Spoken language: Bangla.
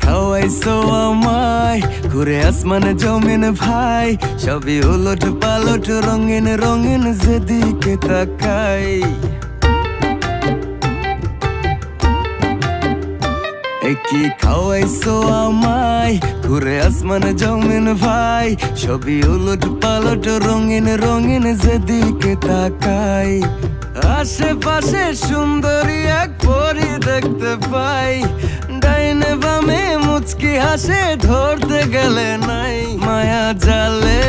খাওয়াইছো আমায় ঘুরে আসমানে জমিন ভাই, সবই উলট পালট রঙিন রঙিন যেদিকে তাকাই। কি খাওয়াইছো আমায় ঘুরে আসমানে জমিন ভাই, সবই উলট পালট রঙিন রঙিন যেদিকে তাকাই। আশেপাশে সুন্দরী এক পরী দেখতে পাই, ডাইনে বামে মুচকি হাসে ধরতে গেলে নাই। মায়া জালে